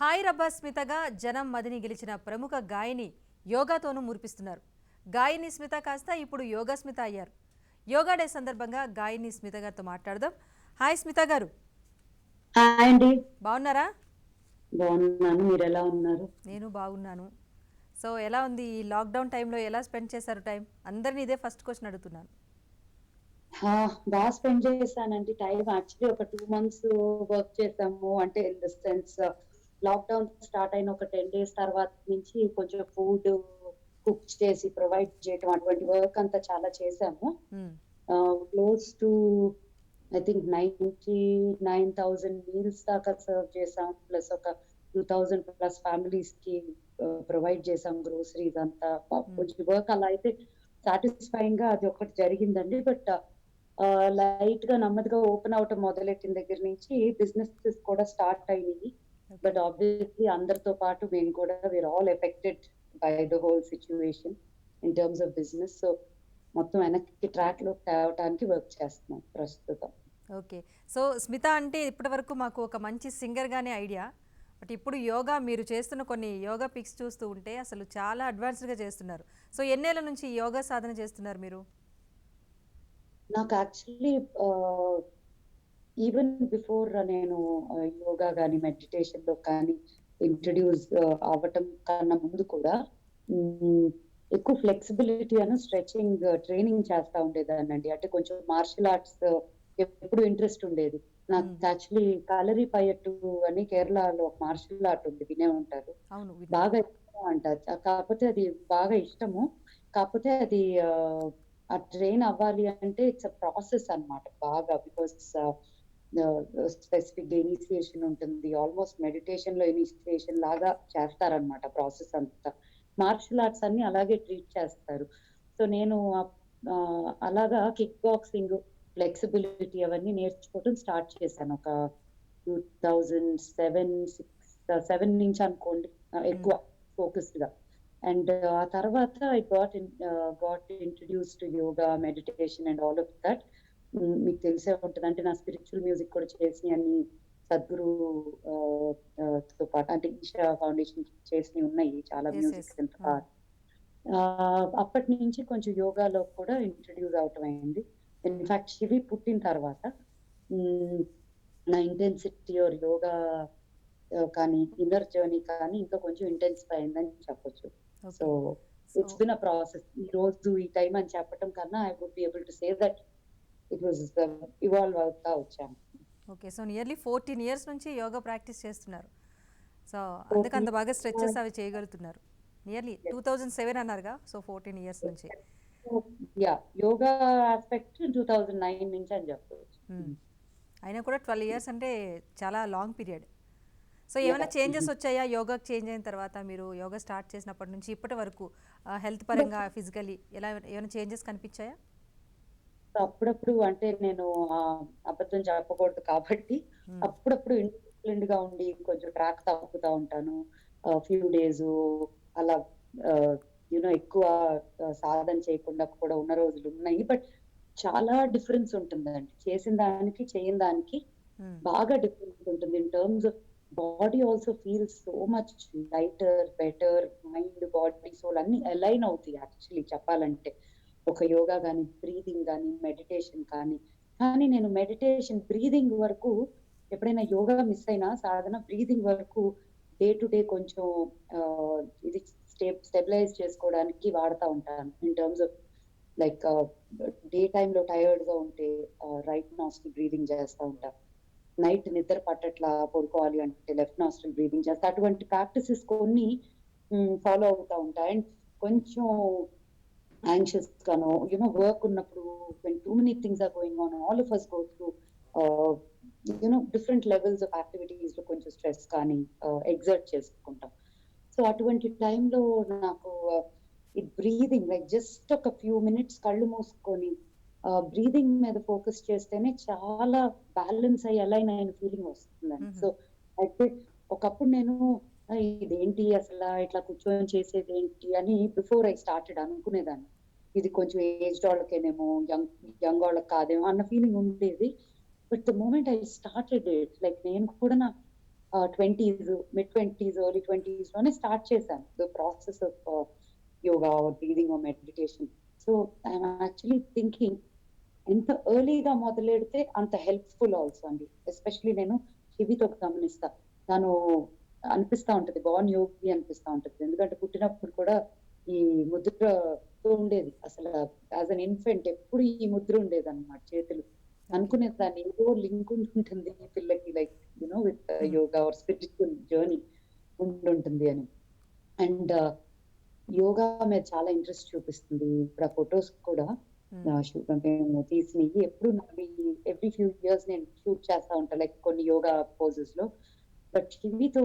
Hi రబ్బా స్మితగా జనం మదిని గెలిచిన ప్రముఖ గాయని యోగాతోనూ మురిపిస్తున్నారు. గాయని స్మిత కాస్త ఇప్పుడు యోగా స్మిత అయ్యారు. యోగా డే సందర్భంగా గాయని స్మిత గారితో మాట్లాడదాం. హాయ్ స్మిత గారు, హాయ్ అండి. బాగున్నారా? బాగున్నాను. మీరు ఎలా ఉన్నారు? నేను బాగున్నాను. సో ఎలా ఉంది ఈ లాక్డౌన్ టైంలో, ఎలా స్పెండ్ చేశారు టైం? అందరినీ ఇదే ఫస్ట్ క్వశ్చన్ అడుగుతున్నాను. బాగా స్పెండ్ చేశానండి టైం. యాక్చువల్లీ ఒక 2 months వర్క్ చేసాము. అంటే in the sense lockdown start అయిన ఒక 10 days తర్వాత నుంచి కొంచెం ఫుడ్ కుక్ చేసి ప్రొవైడ్ చేయటం అటువంటి వర్క్ అంతా చాలా చేసాము. మ్మ్. Close to I think 99,000 meals దాకా సర్వ్ చేసాం. ప్లస్ ఒక 2,000 ప్లస్ ఫ్యామిలీస్ కి ప్రొవైడ్ చేసాం గ్రోసరీస్ అంతా. మ్మ్. కొంచెం వర్క్ అలా అయితే సాటిస్ఫైయింగ్ గా అది ఒకటి జరిగిందండి. బట్ లైట్ గా నెమ్మదిగా ఓపెన్ అవటం మొదలెట్టిన దగ్గర నుంచి బిజినెసెస్ కూడా స్టార్ట్ అయినాయి. ఓకే. బట్ ఆబ్వియస్లీ అందరితో పాటు మేము కూడా we're all affected by the whole situation in terms of business. So మొత్తం వెనక్కి ట్రాక్ లో తేవటానికి వర్క్ చేస్తున్నాం ప్రస్తుతం. ఓకే. సో స్మిత అంటే ఇప్పటి వరకు మాకు ఒక మంచి సింగర్గానే ఐడియా. బట్ ఇప్పుడు యోగా మీరు చేస్తున్న కొన్ని యోగా పిక్స్ చూస్తూ ఉంటే అసలు చాలా అడ్వాన్స్డ్గా చేస్తున్నారు. సో ఎన్నేళ్ళ నుంచి ఈ యోగా సాధన చేస్తున్నారు మీరు? నాకు యాక్చువల్లీ ఈవెన్ బిఫోర్ నేను యోగా కానీ మెడిటేషన్ లో కానీ ఇంట్రడ్యూస్ అవ్వటం కన్నా ముందు కూడా మ్, ఎక్కువ ఫ్లెక్సిబిలిటీ అని స్ట్రెచింగ్ ట్రైనింగ్ చేస్తా ఉండేదానండి. అంటే కొంచెం మార్షల్ ఆర్ట్స్ ఎప్పుడు ఇంట్రెస్ట్ ఉండేది నాకు. మ్మ్. యాక్చువల్లీ కాలరీ పయట్టు అని కేరళలో ఒక మార్షల్ ఆర్ట్ ఉంది, వినే ఉంటారు. అవును, విన్నాను. బాగా ఇష్టం అంటారు. కాకపోతే అది బాగా ఇష్టము. కాకపోతే అది ఆ ట్రైన్ అవ్వాలి అంటే ఇట్స్ అ ప్రాసెస్ అన్నమాట బాగా. బికాస్ స్పెసిఫిక్ ఇనిషియేషన్ ఉంటుంది. ఆల్మోస్ట్ మెడిటేషన్ లో ఇనిషియేషన్ లాగా చేస్తారనమాట ప్రాసెస్ అంతా. మార్షల్ ఆర్ట్స్ అన్ని అలాగే ట్రీట్ చేస్తారు. సో నేను ఆ, అలాగా కిక్ బాక్సింగ్, ఫ్లెక్సిబిలిటీ అవన్నీ నేర్చుకోవడం స్టార్ట్ చేశాను ఒక 2007 నుంచి అనుకోండి. మ్మ్. ఎక్కువ ఫోకస్డ్ గా. అండ్ ఆ తర్వాత I got introduce to yoga, meditation and all of that. మీకు తెలిసే ఉంటుంది. అంటే నా స్పిరిచువల్ మ్యూజిక్ కూడా చేసి అన్ని సద్గురు ఆ, తో పాటు అంటే ఈషా ఫౌండేషన్ చేసినవి ఉన్నాయి చాలా ఎస్, ఎస్. మ్యూజిక్. అప్పటి నుంచి కొంచెం యోగాలో కూడా ఇంట్రడ్యూస్ అవటం అయింది. ఇన్ఫాక్ట్ శివి పుట్టిన తర్వాత మ్, నా ఇంటెన్సిటీ ఆర్ యోగా కానీ ఇన్నర్ జర్నీ కానీ ఇంకా కొంచెం ఇంటెన్సిఫై అయిందని చెప్పొచ్చు. So okay. So it's been a process. ఈ రోజు ఈ టైం అని చెప్పటం కన్నా I would be able to say that it was evolve అవుతా వచ్చాను. ఓకే. సో నియర్లీ 14 ఇయర్స్ నుంచి యోగా ప్రాక్టీస్ చేస్తున్నారు. సో అందుకు అంత బాగా స్ట్రెచెస్ 14 అవి చేయగలుగుతున్నారు. నియర్లీ 2007 అన్నారుగా, సో 14 ఇయర్స్ నుంచి. యా, యోగా ఆస్పెక్ట్ 2009 నుంచి అని చెప్పవచ్చు. మ్మ్. అయినా కూడా 12 ఇయర్స్ అంటే చాలా లాంగ్ పీరియడ్. సో యా, ఏమైనా చేంజెస్ వచ్చాయా యోగాకి చేంజ్ అయిన తర్వాత? మీరు యోగా స్టార్ట్ చేసినప్పటి నుంచి ఇప్పటి వరకు హెల్త్ పరంగా, ఫిజికలీ ఎలా ఏమైనా చేంజెస్ కనిపించాయా? అప్పుడప్పుడు అంటే నేను ఆ, అబద్ధం చెప్పకూడదు కాబట్టి మ్మ్. అప్పుడప్పుడు ఇండిసిప్లిన్డ్ గా ఉండి కొంచెం ట్రాక్ తప్పుతా ఉంటాను. ఫ్యూ డేస్ అలా ఎక్కువ సాధన చేయకుండా కూడా ఉన్న రోజులు ఉన్నాయి. బట్ చాలా డిఫరెన్స్ ఉంటుందండి చేసిన దానికి చేయని దానికి. మ్మ్. బాగా డిఫరెన్స్ ఉంటుంది in terms of body. Also feels so much lighter, better. Mind, body, soul అన్ని అలైన్ అవుతాయి యాక్చువల్లీ చెప్పాలంటే. ఒక యోగా కానీ, బ్రీదింగ్ కానీ, మెడిటేషన్ కానీ. కానీ నేను మెడిటేషన్ బ్రీదింగ్ వరకు ఎప్పుడైనా యోగా మిస్ అయినా సాధన బ్రీదింగ్ వరకు డే టు డే కొంచెం ఆ, ఇది స్టెబిలైజ్ చేసుకోవడానికి వాడుతూ ఉంటాను. In terms of like day time లో టైర్డ్ గా ఉంటే రైట్ నాస్ట్రిల్ బ్రీదింగ్ చేస్తూ ఉంటాను. నైట్ నిద్ర పట్టట్లా పడుకోవాలి అంటే లెఫ్ట్ నాస్ట్రిల్ బ్రీదింగ్ చేస్తా. అటువంటి ప్రాక్టీసెస్ కొన్ని ఫాలో అవుతా ఉంటా. అండ్ కొంచెం యాంగ్షియస్ గానో వర్క్ ఉన్నప్పుడు when too many things are going on, all of us go through different levels of activities లో కొంచెం స్ట్రెస్ కానీ ఎగ్జర్ట్ చేసుకుంటాం. సో అటువంటి టైంలో నాకు ఈ బ్రీదింగ్ లైక్ జస్ట్ ఒక ఫ్యూ మినిట్స్ కళ్ళు మూసుకొని బ్రీదింగ్ మీద ఫోకస్ చేస్తేనే చాలా బ్యాలెన్స్ అయ్యి అలైన్ అయిన ఫీలింగ్ వస్తుందండి. మ్మ్. సో అయితే ఒకప్పుడు నేను ఇదేంటి అసలు ఇట్లా కూర్చొని చేసేది ఏంటి అని బిఫోర్ ఐ స్టార్టెడ్ అనుకునేదాన్ని. ఇది కొంచెం ఏజ్డ్ వాళ్ళకేనేమో, యంగ్ వాళ్ళకి కాదేమో అన్న ఫీలింగ్ ఉండేది. But the moment I started it, like నేను కూడా 20s, mid-20s, early 20s లోనే స్టార్ట్ చేశాను the process of yoga or breathing or meditation. So I'm actually thinking ఎంత ఎర్లీగా మొదలెడితే అంత హెల్ప్ఫుల్ ఆల్సో అండి. ఎస్పెషలీ నేను శివితో గమనిస్తా. తను అనిపిస్తా ఉంటది బాన్ యోగి అనిపిస్తా ఉంటది. ఎందుకంటే పుట్టినప్పుడు కూడా ఈ ముద్రతో ఉండేది. అసలు యాజ్ అన్ ఇన్ఫెంట్ ఎప్పుడు ఈ ముద్ర ఉండేది అనమాట చేతులు. ఓకే. అనుకునేదాన్ని ఏదో లింక్ ఉంటుంది ఈ పిల్లకి like with yoga or spiritual journey ఉండుంటుంది అని. అండ్ యోగా మీద చాలా ఇంట్రెస్ట్ చూపిస్తుంది. ఇప్పుడు ఆ ఫొటోస్ కూడా మేము తీసినవి ఎప్పుడు నావి ఎవ్రీ ఫ్యూ ఇయర్స్ నేను షూట్ చేస్తా ఉంటా లైక్ కొన్ని యోగా పోజెస్ లో. బట్ శివితో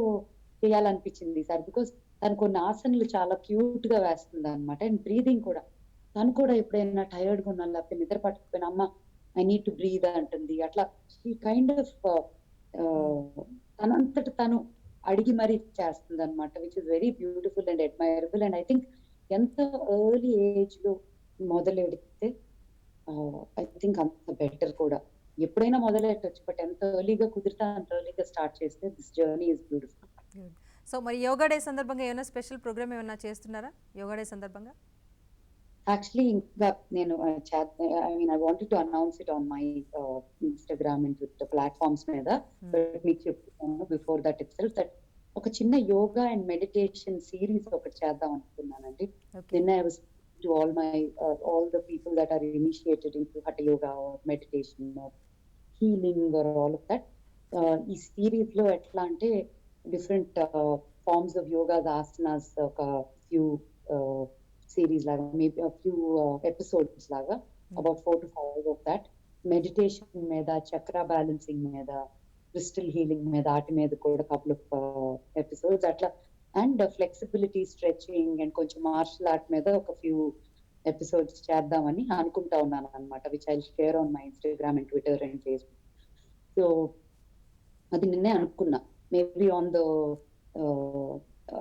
చేయాలనిపించింది సార్ బికాస్ తను కొన్ని ఆసనలు చాలా క్యూట్ గా వేస్తుంది అనమాట. అండ్ బ్రీదింగ్ కూడా తను కూడా ఎప్పుడైనా టైర్డ్ గా ఉన్నా లేకపోతే నిద్ర పట్టుకుపోయినా అమ్మ ఐ నీడ్ టు బ్రీద్ అంటుంది. అట్లా షీ కైండ్ ఆఫ్ తనంతట తను అడిగి మరీ చేస్తుంది అనమాట, which is very beautiful and admirable. And I think ఎంత ఎర్లీ ఏజ్ లో మొదలెడితే ఐ థింక్ అంత బెటర్ కూడా. ఎప్పుడైనా మొదలెట్టొచ్చు బట్ ఎంత ఎర్లీగా కుదిరితే అంత ఎర్లీగా స్టార్ట్ చేస్తే this journey is beautiful. Good. So మరి యోగా డే సందర్భంగా ఏమైనా స్పెషల్ ప్రోగ్రామ్ ఏమైనా చేస్తున్నారా యోగా డే సందర్భంగా? యాక్చువల్లీ ఇంకా నేను I mean I wanted to announce it on my Instagram and Twitter platforms మీద. బట్ మీకు చెప్తున్నాను before that it self that ఒక చిన్న యోగా అండ్ మెడిటేషన్ సిరీస్ ఒకటి చేద్దాం అనుకున్నానండి. ఓకే. నిన్న I was to all the people that are initiated into hatha yoga or meditation or healing or all of that. ఈ సిరీస్ లో ఎట్లా అంటే different forms of yoga asanas ఒక ఫ్యూ సిరీస్ లాగా మేబీ ఫ్యూ ఎపిసోడ్స్ లాగా about 4 to 5 of that. Meditation మీద, chakra balancing మీద, crystal healing మీద, వాటి మీద కూడా కపుల్ ఆఫ్ ఎపిసోడ్స్ అట్లా. అండ్ ఫ్లెక్సిబిలిటీ, స్ట్రెచింగ్ అండ్ కొంచెం మార్షల్ ఆర్ట్ మీద ఒక ఫ్యూ ఎపిసోడ్స్ చేద్దామని అనుకుంటా ఉన్నాను అనమాట, which I share on my Instagram and Twitter and Facebook. So అది నిన్నే అనుకున్నా maybe on the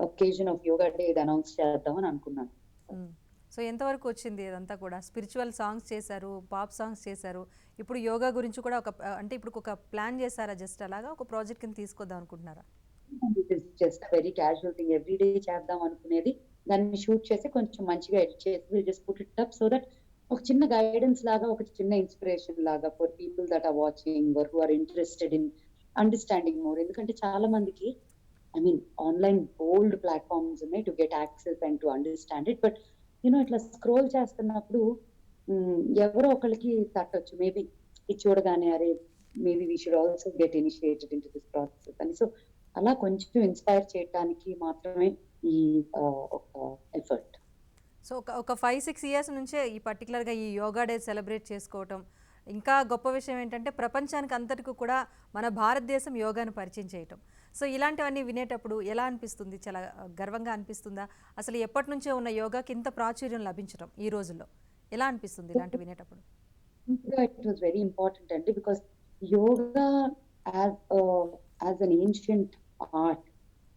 occasion of yoga day ఇది అనౌన్స్ చేద్దామని అనుకున్నాను. సో ఎంతవరకు వచ్చింది ఇదంతా కూడా? స్పిరిచువల్ సాంగ్స్ చేశారు, పాప్ సాంగ్స్ చేశారు, ఇప్పుడు యోగా గురించి కూడా ఒక అంటే ఇప్పుడు ఒక ప్లాన్ చేశారా? జస్ట్ అలాగా ఒక ప్రాజెక్ట్ కింద తీసుకొద్దాం అనుకుంటున్నారా? It is just very casual thing. Every day చేద్దాం అనుకునేది దాన్ని షూట్ చేసి కొంచెం మంచిగా ఎడిట్ చేసి will just put it up so that ఒక చిన్న గైడెన్స్ లాగా, ఒక చిన్న ఇన్స్పిరేషన్ లాగా for people that are watching or who are interested in understanding more. ఎందుకంటే చాలా మందికి ఐ మీన్ ఆన్లైన్ బోల్డ్ ప్లాట్ఫామ్స్ ఉన్నాయి to get access and to understand it. But you know ఇట్లా స్క్రోల్ చేస్తున్నప్పుడు ఎవరో ఒకరికి తట్టొచ్చు మేబీ ఇది చూడగానే అరే maybe we should also get initiated in to this process అని. సో అలా కొంచెం ఇన్స్పైర్ చేయడానికి మాత్రమే ఈ ఒక ఎఫర్ట్. సో ఒక 5-6 ఇయర్స్ నుంచే ఈ పర్టికులర్గా ఈ యోగా డే సెలబ్రేట్ చేసుకోవటం. ఇంకా గొప్ప విషయం ఏంటంటే ప్రపంచానికి అంతటికి కూడా మన భారతదేశం యోగాను పరిచయం చేయటం. సో ఇలాంటివన్నీ వినేటప్పుడు ఎలా అనిపిస్తుంది? చాలా గర్వంగా అనిపిస్తుందా? అసలు ఎప్పటి నుంచో ఉన్న యోగాకి ఇంత ప్రాచుర్యం లభించడం ఈ రోజుల్లో ఎలా అనిపిస్తుంది ఇలాంటి వినేటప్పుడు? ఇట్ వాస్ వెరీ ఇంపార్టెంట్ అండి because yoga as an ancient art,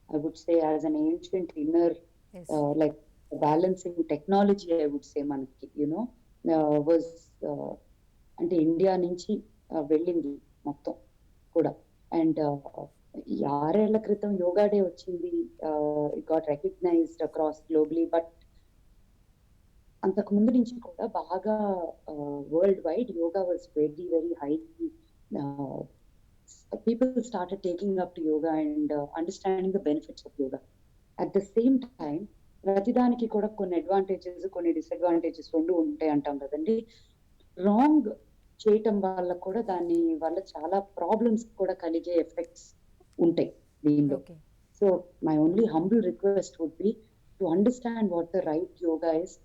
I would say, as an ancient inner Yes. like balancing technology, I would say manaki was అంటే ఇండియా నుంచి వెళ్ళింది మొత్తం కూడా. అండ్ 6 ఏళ్ల క్రితం యోగా డే వచ్చింది, it got recognised across globally. But అంతకు ముందు నుంచి కూడా బాగా world wide yoga was very very high. People started taking up to yoga and understanding the benefits of yoga. At the same time, ప్రతిదానికి కూడా కొన్ని advantages, కొన్ని డిసడ్వాంటేజెస్ రెండు ఉంటాయి అంటాం కదండి. రాంగ్ చేయటం వల్ల కూడా దాని వల్ల చాలా ప్రాబ్లమ్స్ కూడా కలిగే ఎఫెక్ట్స్ ఉంటాయి దీనిలో. So my only humble request would be to understand what the right yoga is.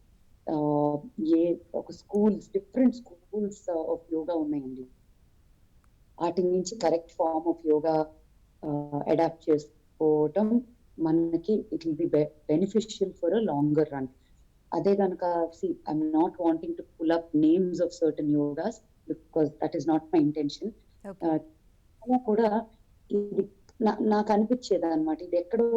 ఒక schools, different schools of yoga ఉన్నాయండి. వాటి నుంచి correct form of yoga adapt చేసుకోవటం మనకి it will be beneficial for a longer run. అదే కనుక I'm not wanting to pull up names of certain yogas because that is not my intention. అలా కూడా ఇది నాకు అనిపించేది అనమాట, ఇది ఎక్కడో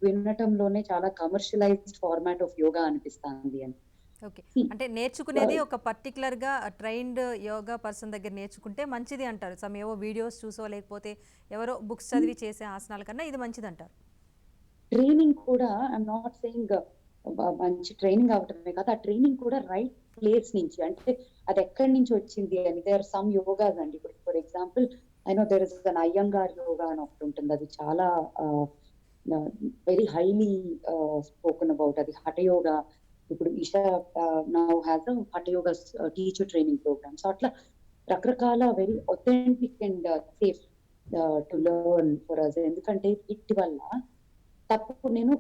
వినటంలోనే చాలా కమర్షియలైజ్డ్ ఫార్మాట్ ఆఫ్ యోగా అనిపిస్తుంది అని. ఓకే. See, అంటే నేర్చుకునేది ఒక పర్టిక్యులర్‌గా ట్రైన్డ్ యోగా పర్సన్ దగ్గర నేర్చుకుంటే మంచిది అంటారు. ఏవో వీడియోస్ చూసో లేకపోతే ఎవరో బుక్స్ చదివి చేసే ఆసనాల కన్నా ఇది మంచిదంటారు. ట్రైనింగ్ కూడా ఐఎమ్ నాట్ సేయింగ్ మంచి ట్రైనింగ్ అవ్వటమే కాదు. ఆ ట్రైనింగ్ కూడా రైట్ ప్లేస్ నుంచి. అంటే అది ఎక్కడి నుంచి వచ్చింది అని. దేర్ ఆర్ సమ్ యోగాస్ అండి. ఇప్పుడు for example I know there is an Iyengar yoga అని ఒకటి ఉంటుంది. అది చాలా వెరీ హైలీ స్పోకెన్ అబౌట్. అది హఠ యోగా. ఇప్పుడు Isha now has hatha yoga teacher training programme. So అట్లా రకరకాల very authentic and safe to learn for us. ఎందుకంటే వీటి వల్ల తప్పు నేను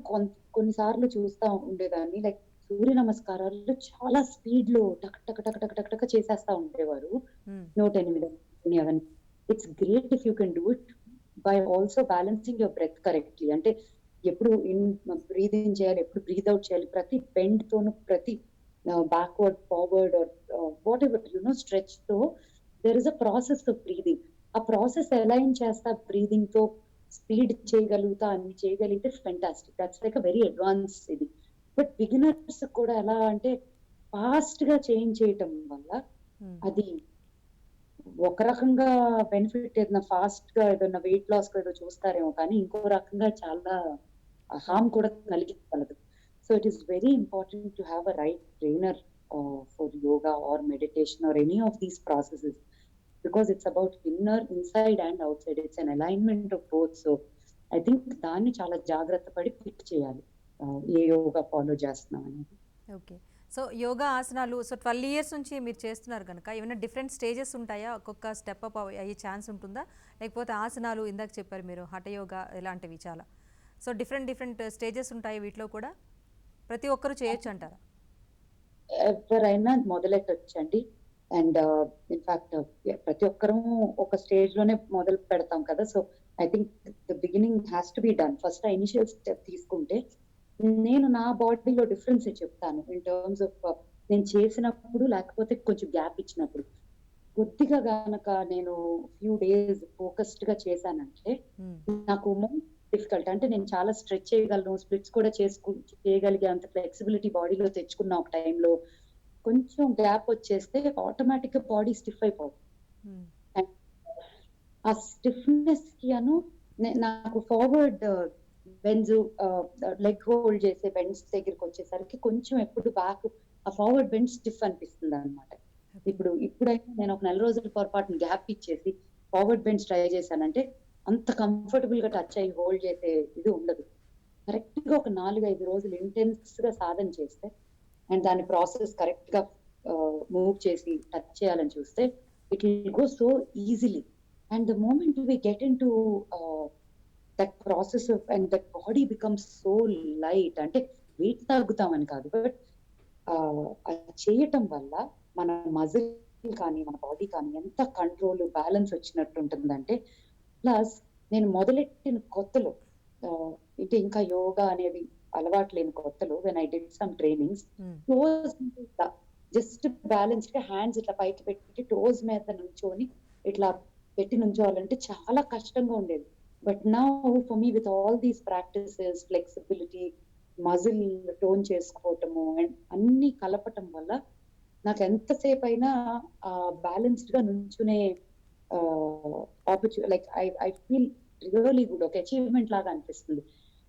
కొన్నిసార్లు చూస్తా ఉండేదాన్ని. లైక్ సూర్య నమస్కారాలు చాలా స్పీడ్ లో టక్ టక్ టక్ టక్ టక్ టక్ చేసేస్తా ఉండేవారు. హ్మ్. 108 అవన్నీ. It's great if you can do it by also balancing your breath correctly. అంటే ఎప్పుడు బ్రీత్ ఇన్ చేయాలి, ఎప్పుడు బ్రీత్ ఔట్ చేయాలి. ప్రతి బెండ్ తోను, ప్రతి backward, forward or whatever stretch తో there is a process of breathing. ఆ ప్రాసెస్ అలైన్ చేస్తా బ్రీతింగ్ తో స్పీడ్ చేయగలుగుతా, అన్ని చేయగలిగితే fantastic. That's like a very advance ఇది. బట్ బిగినర్స్ కూడా ఎలా అంటే ఫాస్ట్ గా చేంజ్ చేయటం వల్ల హ్మ్. అది ఒక రకంగా బెనిఫిట్ ఏదైనా ఫాస్ట్ గా ఏదైనా వెయిట్ లాస్ ఏదో చూస్తారేమో కానీ ఇంకో రకంగా చాలా హార్మ్ అవును. కూడా కలిగించగలదు. So it is very important to have a right trainer for yoga or meditation or any of these processes. Because it's about inner, inside and outside. It's an alignment of both. So I think దాన్ని చాలా జాగ్రత్త పడి pick చేయాలి. ఏ yoga follow చేస్తున్నాం అనేది. Okay. So yoga ఆసనాలు 12 years నుంచి మీరు చేస్తున్నారు గనక ఏమైనా డిఫరెంట్ స్టేజెస్ ఉంటాయా? ఒక్కొక్క స్టెప్ అప్ అయ్యే ఛాన్స్ ఉంటుందా? లేకపోతే ఆసనాలు ఇందాక చెప్పారు మీరు హఠ యోగా ఇలాంటివి చాలా. డిఫరెంట్ డిఫరెంట్ స్టేజెస్ ఉంటాయి వీటిలో కూడా? ప్రతి ఒక్కరు చేయొచ్చంటారా? ఎవరైనా మొదలెట్టొచ్చండి. అండ్ ఇన్‌ఫాక్ట్ ప్రతి ఒక్కరం ఒక స్టేజ్ లోనే మొదలు పెడతాం కదా! So, I think the beginning has to be done. First ఆ ఇనిషియల్ స్టెప్ తీసుకుంటే, నేను నా బాడీలో డిఫరెన్సే చెప్తాను. ఇన్ టర్మ్స్ ఆఫ్ నేను చేసినప్పుడు, లేకపోతే కొంచెం గ్యాప్ ఇచ్చినప్పుడు. కొద్దిగా గనక నేను ఫ్యూ డేస్ ఫోకస్డ్‌గా చేశానంటే, హ్మ్. నాకు మోర్ డిఫికల్ట్. అంటే నేను చాలా స్ట్రెచ్ చేయగలను. స్ప్లిట్స్ కూడా చేయగలిగే అంత ఫ్లెక్సిబిలిటీ బాడీలో తెచ్చుకున్న ఒక టైంలో కొంచెం గ్యాప్ వచ్చేస్తే ఆటోమేటిక్‌గా బాడీ స్టిఫ్ అయిపోద్ది. హ్మ్. అండ్ ఆ స్టిఫ్‌నెస్‌కి నాకు ఫార్వర్డ్ బెండ్స్ లెగ్ హోల్డ్ చేసే బెండ్స్ దగ్గరికొచ్చేసరికి కొంచెం ఎప్పుడు బ్యాక్ ఆ ఫార్వర్డ్ బెండ్ స్టిఫ్ అనిపిస్తుందనమాట. ఓకే. ఇప్పుడైతే నేను ఒక నెల రోజుల పొరపాటున గ్యాప్ ఇచ్చేసి ఫార్వర్డ్ బెండ్స్ ట్రై చేశానంటే అంత కంఫర్టబుల్‌గా టచ్ అయ్యి హోల్డ్ చేసే ఇది ఉండదు. కరెక్ట్‌గా ఒక 4, 5 రోజులు ఇంటెన్స్‌గా సాధన చేస్తే అండ్ దాని ప్రాసెస్ కరెక్ట్‌గా మూవ్ చేసి టచ్ చేయాలని చూస్తే it will go so easily. And the moment we get into that process of and that body becomes so light. అంటే వెయిట్ తగ్గుతామని కాదు. బట్ అది చేయటం వల్ల మన మజిల్ కానీ, మన బాడీ కానీ ఎంత కంట్రోల్, బ్యాలెన్స్ వచ్చినట్టు ఉంటుందంటే ప్లస్ నేను మొదలెట్టిన కొత్తలో అంటే ఇంకా యోగా అనేది అలవాటు లేని కొత్తలో when I did some trainings హ్మ్. టోస్ ఇట్లా జస్ట్ బ్యాలెన్స్డ్ గా హ్యాండ్స్ ఇట్లా పైకి పెట్టి టోస్ మీద నుంచొని ఇట్లా పెట్టి నుంచోవాలంటే చాలా కష్టంగా ఉండేది. But now for me with all these practices, flexibility, muscle tone చేసుకోవటము అండ్ అన్ని కలపటం వల్ల నాకు ఎంతసేపు అయినా బ్యాలెన్స్డ్ గా నుంచునే like I feel really good. ఒక అచీవ్‌మెంట్ లాగా అనిపిస్తుంది.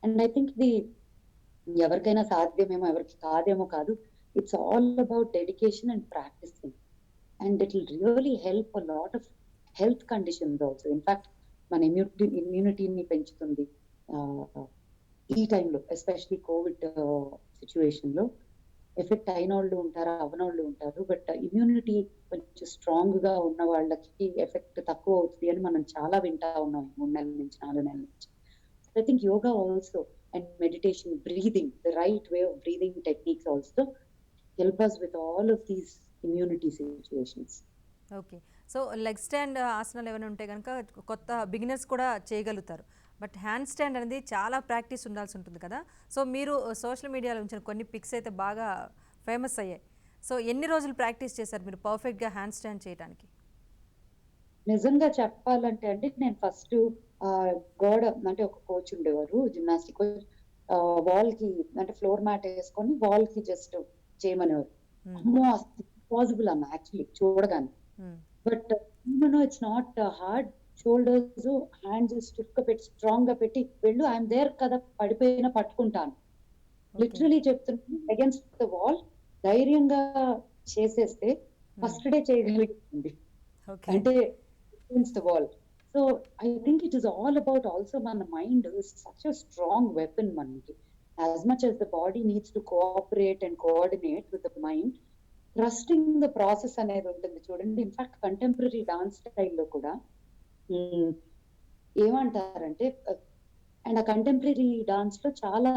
అండ్ ఐ థింక్ ఇది ఎవరికైనా సాధ్యమేమో, ఎవరికి కాదేమో కాదు. It's all about dedication and practising. And it will really help a lot of health conditions also. In fact మన ఇమ్యూనిటీని పెంచుతుంది. ఆహ్, ఈ టైంలో ఎస్పెషల్లీ కోవిడ్ సిట్యుయేషన్‌లో ఎఫెక్ట్ అయినోళ్ళు ఉంటారు, అవ్వనోళ్ళు ఉంటారు. బట్ ఇమ్యూనిటీ కొంచెం స్ట్రాంగ్‌గా ఉన్న వాళ్ళకి ఎఫెక్ట్ తక్కువ అవుతది అని మనం చాలా వింటా ఉన్నాం ఈ 3 నెలల నుంచి, 4 నెలల నుంచి. I think yoga also and meditation, breathing, the right way of breathing techniques also help us with all of these immunity situations. Okay. Leg stand ఆసనాలు ఏమైనా ఉంటే గనక కొత్త బిగినర్స్ కూడా చేయగలుగుతారు. బట్ హ్యాండ్ స్టాండ్ అనేది చాలా ప్రాక్టీస్ ఉండాల్సి ఉంటుంది కదా! మీరు సోషల్ మీడియాలో ఉంచిన కొన్ని పిక్స్ అయితే బాగా ఫేమస్ అయ్యాయి. ఎన్ని రోజులు ప్రాక్టీస్ చేశారు మీరు పర్ఫెక్ట్‌గా హ్యాండ్ స్టాండ్ చేయటానికి? నిజంగా చెప్పాలంటే అండి నేను ఫస్ట్ గోడ అంటే ఒక కోచ్ ఉండేవారు జిమ్నాస్టిక్ కోచ్. వాల్‌కి అంటే ఫ్లోర్ మ్యాట్ ఏసుకొని వాల్‌కి జస్ట్ చేయమనేవారు. అమ్మో పాసిబుల్ అన్న యాక్చువల్లీ చూడగానే. But it's not hard. Shoulders hands stiff గా పెట్టి స్ట్రాంగ్ గా పెట్టి వెళ్ళు, ఐఎమ్ దేర్ కదా, పడిపోయినా పట్టుకుంటాను. లిటరలీ చెప్తున్నాను, అగేన్స్ట్ ద వాల్ ధైర్యంగా చేసేస్తే ఫస్ట్ డే చేయగలుగుతుంది. ఓకే. అంటే against the wall. So I think it is all about also మన mind is such a strong weapon మనకి. As much as the body needs to cooperate and coordinate with the mind, trusting the process అనేది ఉంటుంది చూడండి. In fact contemporary dance స్టైల్లో కూడా ఉమ్, ఏమంటారంటే and ఆ contemporary dance లో చాలా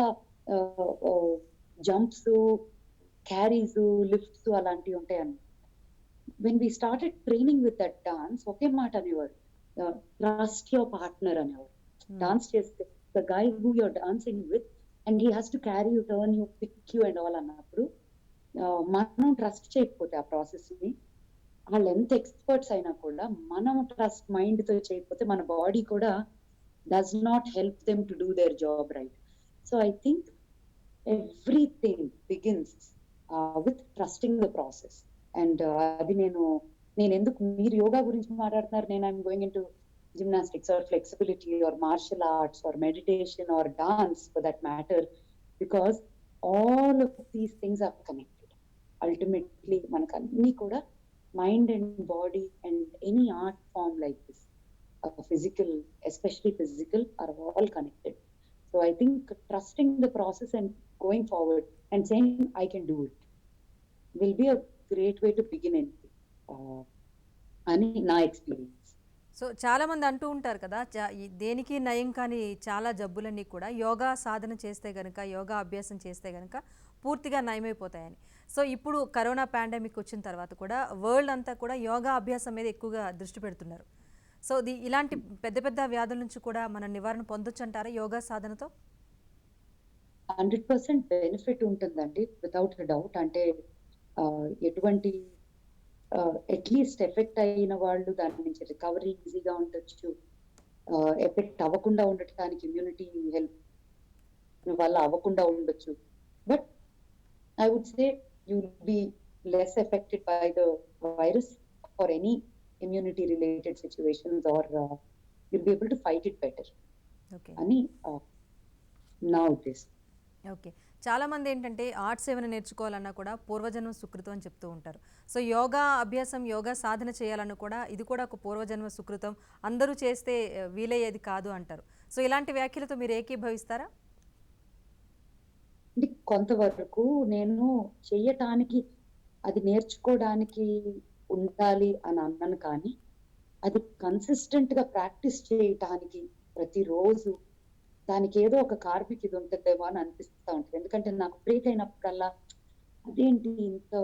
జంప్స్, క్యారీస్, లిఫ్ట్స్ అలాంటివి ఉంటాయన్నమాట. when we started training with that dance, ఒకే మాట అనేవాడు, ట్రస్ట్ యువర్ పార్ట్నర్ అనేవాడు. డాన్స్ చేస్తే the guy who you're dancing with and he has to carry you, turn you, pick you and all అన్నప్పుడు మనం trust చేయకపోతే ఆ ప్రాసెస్ ని, వాళ్ళు ఎంత ఎక్స్పర్ట్స్ అయినా కూడా మనం ట్రస్ట్ మైండ్ తో చేయకపోతే మన బాడీ కూడా does not help them to do their job right. So I think everything begins with trusting the process. And అది నేను ఎందుకు మీరు యోగా గురించి మాట్లాడుతున్నారు, నేను I'm going in to gymnastics or flexibility or martial arts or meditation or dance for that matter, because all of these things are connected. Ultimately మనకు అన్ని కూడా mind and body and any art form like this, physical, especially physical, are all connected. So I think trusting the process and going forward and saying I can do it will be a great way to begin anything. అని నా experience. So చాలామంది అంటూ ఉంటారు కదా, దేనికి నయం కానీ చాలా జబ్బులన్నీ కూడా యోగా సాధన చేస్తే కనుక, యోగా అభ్యాసం చేస్తే కనుక పూర్తిగా నయమైపోతాయని. సో ఇప్పుడు కరోనా పాండమిక్ వచ్చిన తర్వాత కూడా వరల్డ్ అంతా కూడా యోగా అభ్యాసం మీద ఎక్కువగా దృష్టి పెడుతున్నారు. సో ఇలాంటి పెద్ద పెద్ద వ్యాధుల నుంచి కూడా మనం నివారణ పొందొచ్చు అంటారా యోగా సాధనతో? 100% బెనిఫిట్ ఉంటుందండి, వితౌట్ డౌట్. అంటే ఎటువంటి అట్లీస్ట్ ఎఫెక్ట్ అయిన వాళ్ళు దాని నుంచి రికవరీ ఈజీగా ఉండొచ్చు. ఎఫెక్ట్ అవ్వకుండా ఉండటానికి ఇమ్యూనిటీ హెల్ప్ వల్ల అవ్వకుండా ఉండొచ్చు. But I would say you will be less affected by the virus or any immunity related situations, or you'll be able to fight it better. Okay. అని నా ఉద్దేశం. ఓకే. చాలామంది ఏంటంటే ఆర్ట్స్ ఏమైనా నేర్చుకోవాలన్నా కూడా పూర్వజన్మ సుకృతం అని చెప్తూ ఉంటారు. సో యోగా అభ్యాసం, యోగా సాధన చేయాలన్నా కూడా ఇది కూడా ఒక పూర్వజన్మ సుకృతం, అందరూ చేస్తే వీలయ్యేది కాదు అంటారు. సో ఇలాంటి వ్యాఖ్యలతో మీరు ఏకీభవిస్తారా? కొంతవరకు నేను చెయ్యటానికి, అది నేర్చుకోవడానికి ఉండాలి అని అన్నాను, కానీ అది కన్సిస్టెంట్ గా ప్రాక్టీస్ చేయటానికి ప్రతిరోజు దానికి ఏదో ఒక కార్మిక్ ఇది ఉంటుందేమో అని అనిపిస్తూ ఉంటుంది. ఎందుకంటే నాకు బ్రేక్ అయినప్పుడల్లా అదేంటి ఇంత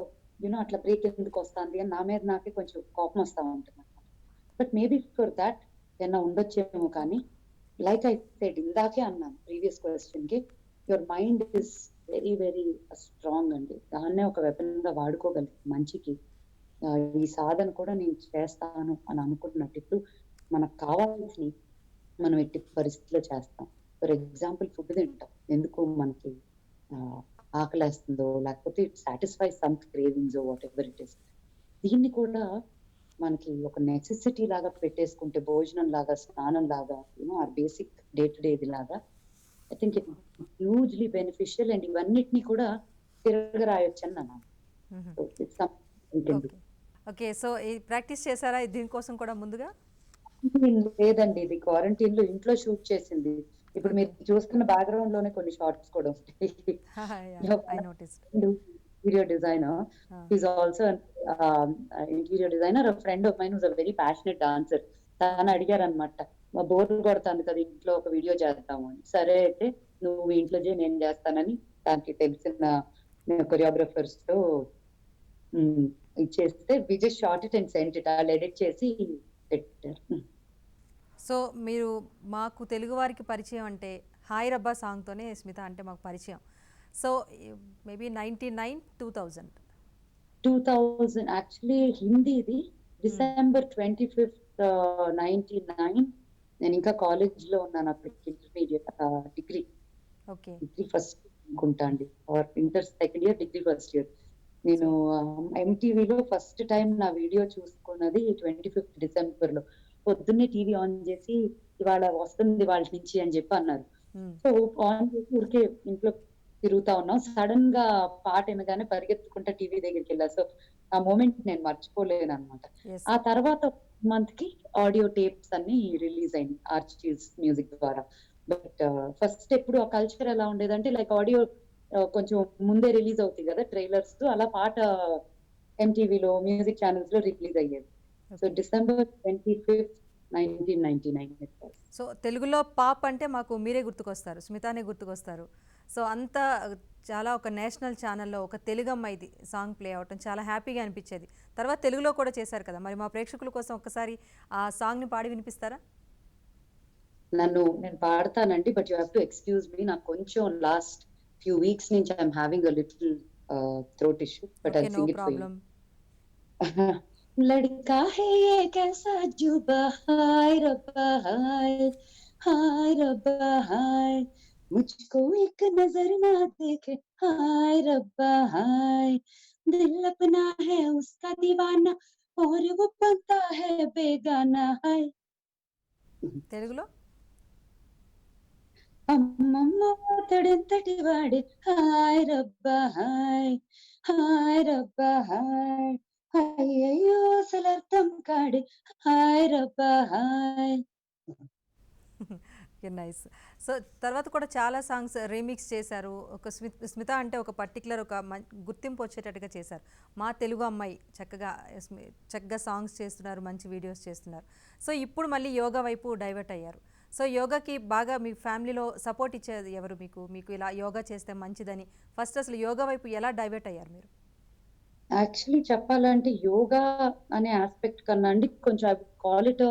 అట్లా బ్రేక్ ఎందుకు వస్తుంది అని నా మీద నాకే కొంచెం కోపం వస్తూ ఉంటుంది. బట్ మేబీ ఫర్ దాట్ ఏమన్నా ఉండొచ్చేమో. కానీ లైక్ ఐ సెడ్, ఇందాకే అన్నాను ప్రీవియస్ క్వశ్చన్ కి, your mind is very very strong అండి. దాన్నే ఒక వెపన్ గా వాడుకోగలుగుతుంది మంచికి. ఈ సాధన కూడా నేను చేస్తాను అని అనుకుంటున్నట్టు ఇప్పుడు మనకు కావాల్సినవి మనం ఎట్టి పరిస్థితిలో చేస్తాం. ఫర్ ఎగ్జాంపుల్ ఫుడ్ తింటాం, ఎందుకు మనకి ఆకలేస్తుందో, లేకపోతే satisfy some cravings, what ever it is. దీన్ని కూడా మనకి ఒక నెసెసిటీ లాగా పెట్టేసుకుంటే, భోజనం లాగా, స్నానం లాగా, or basic day to day లాగా, I think it hugely beneficial. And ఇవన్నిటిని కూడా తిరగరాయొచ్చు అని అన్నాను. ఓకే. సో ఈ ప్రాక్టీస్ చేశారా దీనికోసం కూడా ముందుగా? లేదండి, ఇది క్వారంటైన్ లో ఇంట్లో షూట్ చేసింది. ఇప్పుడు మీరు చూస్తున్న బ్యాక్గ్రౌండ్ లోనే కొన్ని షార్ట్స్ కూడా వస్తాయి. Interior designer, is also interior designer. Friend of mine who's a very passionate dancer. తను అడిగారు అనమాట, మా బోర్ కొడుతుంది కదా ఇంట్లో, ఒక వీడియో చేద్దాము అని. సరే అయితే నువ్వు ఇంట్లో చేయి, నేను చేస్తానని దానికి తెలిసిన కొరియోగ్రాఫర్స్ తో ఇచ్చేస్తే we just shot it and sent it. వాళ్ళు ఎడిట్ చేసి పెట్టారు. సో మీరు మాకు తెలుగు వారికి పరిచయం అంటే హాయ్ రబ్బా సాంగ్తోనే స్మిత అంటే మాకు పరిచయం. సో మేబీ 99, 2000 యాక్చువల్లీ హిందీది. December 25th, 99. నేను ఇంకా కాలేజ్ లో ఉన్నాను అప్పటికి, intermediate degree okay, degree first అనుకుంటా అండి, or inter second year, degree first year. నేను సో ఎంటీవీలో ఫస్ట్ టైం నా వీడియో చూసుకున్నది 25th డిసెంబర్‌లో. పొద్దున్నే టీవీ ఆన్ చేసి ఇవాళ వస్తుంది వాళ్ళ నుంచి అని చెప్పి అన్నారు. హ్మ్. సో ఆన్ చేసి ఊరికే ఇంట్లో తిరుగుతా ఉన్నాం. సడెన్‌గా పాట వినగానే పరిగెత్తుకుంటా టీవీ దగ్గరికెళ్ళా. సో ఆ మూమెంట్ నేను మర్చిపోలేనన్నమాట. యెస్. ఆ తర్వాత మంత్‌కి ఆడియో టేప్స్ అన్నీ రిలీజ్ అయినాయి ఆర్చివ్స్ మ్యూజిక్ ద్వారా. బట్ ఫస్ట్ ఎప్పుడు ఆ కల్చర్ ఎలా ఉండేదంటే లైక్ ఆడియో కొంచెం ముందే రిలీజ్ అవుతాయి గదా! ట్రైలర్స్. అలా పాట ఎంటీవీలో, మ్యూజిక్ ఛానెల్స్‌లో రిలీజ్ అయ్యేది. So okay. December 25th, 1999 it was. So తెలుగులో పాప్ అంటే మాకు మీరే గుర్తుకొస్తారు. స్మితానే గుర్తుకొస్తారు. సో అంత చాలా ఒక నేషనల్ ఛానెల్‌లో ఒక తెలుగమ్మాయిది సాంగ్ ప్లే అవ్వటం చాలా హ్యాపీగా అనిపిచ్చేది. తర్వాత తెలుగులో కూడా చేశారు కదా! మరి మా ప్రేక్షకుల కోసం ఒక్కసారి ఆ సాంగ్‌ని పాడి వినిపిస్తారా? నేను పాడతానండి. But you have to excuse me. నాకు కొంచెం లాస్ట్ ఫ్యూ వీక్స్ నుంచి I am having a little throat issue. But okay. I'll no sing it for you. Problem. लड़का है ये कैसा जुबा, हाय रब्बा हाय, हाय रब्बा हाय, मुझको एक नजर ना देखे, हाय रब्बा हाय, दिल अपना है उसका दीवाना और वो बनता है बेगाना, हाय. తెలుగులో? అమ్మమ్మో అతడెంతటి వాడే, హాయ్ రబ్బా హాయ్, హాయ్ రబ్బా హాయ్, అయ్యయ్యో అసలర్థం కాడే, హాయ్ రబ్బా హాయ్. ఓకే. నైస్. సో తర్వాత కూడా చాలా సాంగ్స్ రీమిక్స్ చేశారు. ఒక స్మిత అంటే ఒక పర్టిక్యులర్ ఒక గుర్తింపు వచ్చేటట్టుగా చేశారు. మా తెలుగు అమ్మాయి చక్కగా చక్కగా సాంగ్స్ చేస్తున్నారు. మంచి వీడియోస్ చేస్తున్నారు. సో ఇప్పుడు మళ్ళీ యోగా వైపు డైవర్ట్ అయ్యారు. సో యోగాకి బాగా మీ ఫ్యామిలీలో సపోర్ట్ ఇచ్చేది ఎవరు మీకు? మీకు ఇలా యోగా చేస్తే మంచిదని ఫస్ట్ అసలు యోగా వైపు ఎలా డైవర్ట్ అయ్యారు మీరు? యాక్చువల్లీ చెప్పాలంటే యోగా అనే యాస్పెక్ట్ కన్నా అండి కొంచెం I would call it